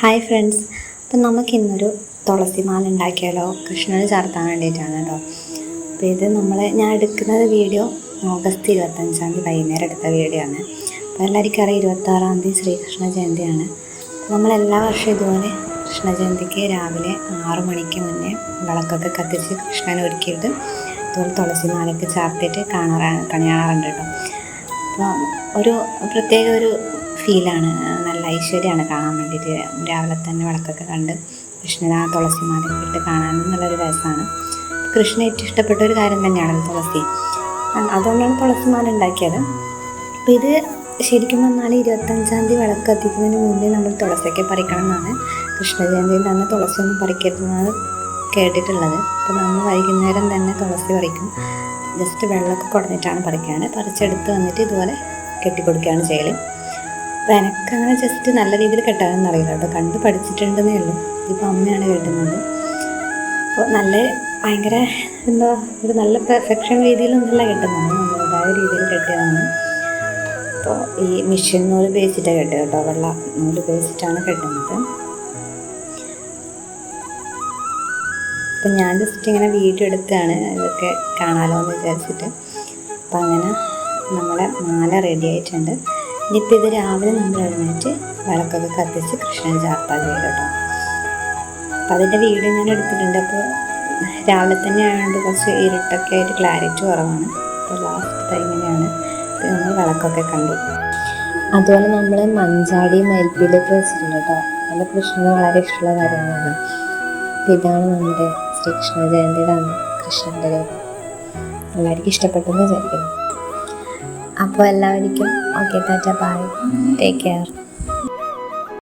Hi friends, അപ്പം നമുക്കിന്നൊരു തുളസിമാല ഉണ്ടാക്കിയാലോ? കൃഷ്ണന് ചാർത്താൻ വേണ്ടിയിട്ടാണ് കേട്ടോ. അപ്പോൾ ഇത് ഞാൻ എടുക്കുന്നത് വീഡിയോ ഓഗസ്റ്റ് 25 വൈകുന്നേരം എടുത്ത വീഡിയോ ആണ്. അപ്പോൾ എല്ലാവർക്കും അറിയാം 26 ശ്രീകൃഷ്ണ ജയന്തിയാണ്. നമ്മളെല്ലാ വർഷവും ഇതുപോലെ കൃഷ്ണ ജയന്തിക്ക് രാവിലെ 6 മണിക്ക് മുന്നേ വിളക്കൊക്കെ കത്തിച്ച് കൃഷ്ണനെ ഒരുക്കിയിട്ട് ഇതുപോലെ തുളസിമാലയ്ക്ക് ചാർത്തിയിട്ട് കാണാറുണ്ട് കേട്ടോ. അപ്പോൾ ഒരു പ്രത്യേക ഒരു ഫീലാണ്, നല്ല ഐശ്വര്യമാണ് കാണാൻ വേണ്ടിയിട്ട്. രാവിലെ തന്നെ വിളക്കൊക്കെ കണ്ട് കൃഷ്ണനെ ആ തുളസിമാലയൊക്കെ ഇട്ട് കാണാൻ നല്ലൊരു രസമാണ്. കൃഷ്ണന് ഏറ്റവും ഇഷ്ടപ്പെട്ട ഒരു കാര്യം തന്നെയാണല്ലോ തുളസി. അതുകൊണ്ടാണ് തുളസിമാല ഉണ്ടാക്കിയത്. അപ്പോൾ ഇത് ശരിക്കും പറഞ്ഞാൽ 25 വിളക്ക് കത്തിക്കുന്നതിന് മുന്നേ നമ്മൾ തുളസിയൊക്കെ പറിക്കണം എന്നാണ്. കൃഷ്ണ ജയന്തിയിൽ തന്നെ തുളസിയൊന്നും പറിക്കരുതെന്നാണ് കേട്ടിട്ടുള്ളത്. അപ്പോൾ നമ്മൾ വൈകുന്നേരം തന്നെ തുളസി പറിക്കും. ജസ്റ്റ് വെള്ളമൊക്കെ കുടഞ്ഞിട്ടാണ് പറിച്ചെടുത്ത് വന്നിട്ട് ഇതുപോലെ കെട്ടിക്കൊടുക്കുകയാണ് ചെയ്യൽ. അപ്പോൾ എനിക്കങ്ങനെ ജസ്റ്റ് നല്ല രീതിയിൽ കെട്ടാനൊന്നും അറിയില്ല കേട്ടോ, കണ്ട് പഠിച്ചിട്ടുണ്ടെന്നേ ഉള്ളൂ. ഇപ്പോൾ അമ്മയാണ് കെട്ടുന്നത്. അപ്പോൾ ഭയങ്കര ഒരു നല്ല പെർഫെക്ഷൻ രീതിയിലൊന്നുമല്ല കെട്ടുന്നത്, നമ്മുടേതായ രീതിയിൽ കെട്ടിയതാണ്. അപ്പോൾ ഈ മിഷ്യൻ നൂല് ഉപയോഗിച്ചിട്ടാണ് കെട്ടുക കേട്ടോ, വെള്ള നൂല് ഉപയോഗിച്ചിട്ടാണ് കെട്ടുന്നത്. അപ്പം ഞാൻ ജസ്റ്റ് ഇങ്ങനെ വീഡിയോ എടുക്കുകയാണ്, ഇതൊക്കെ കാണാമല്ലോ എന്ന് വിചാരിച്ചിട്ട്. അപ്പം അങ്ങനെ നമ്മളെ മാല റെഡി ആയിട്ടുണ്ട്. ഇനിയിപ്പോൾ ഇത് രാവിലെ നമ്മൾ എഴുന്നേറ്റ് വിളക്കൊക്കെ കത്തിച്ച് കൃഷ്ണന് ചാർത്താൻ ചെയ്യും കേട്ടോ. അപ്പോൾ അതിൻ്റെ വീഡിയോ ഞാൻ എടുത്തിട്ടുണ്ട്. അപ്പോൾ രാവിലെ തന്നെ ആയതുകൊണ്ട് കുറച്ച് ഇരുട്ടൊക്കെ ആയിട്ട് ക്ലാരിറ്റി കുറവാണ്. അപ്പോൾ ലാസ്റ്റ് ഇങ്ങനെയാണ്. അപ്പോൾ നമ്മൾ വിളക്കൊക്കെ കണ്ടു. അതുപോലെ നമ്മൾ മഞ്ചാടി മയിൽപ്പീലൊക്കെ വെച്ചിട്ടുണ്ട് കേട്ടോ. അത് കൃഷ്ണന് വളരെ ഇഷ്ടമുള്ള കാര്യമാണ്. അപ്പോൾ ഇതാണ് നമ്മുടെ ശ്രീകൃഷ്ണ ജയന്തിയുടെ അന്ന് കൃഷ്ണൻ്റെ രൂപം. എല്ലാവർക്കും ഇഷ്ടപ്പെട്ടെന്ന് വിചാരിക്കുന്നു. അപ്പോൾ എല്ലാവർക്കും okay, tata, bye, take care.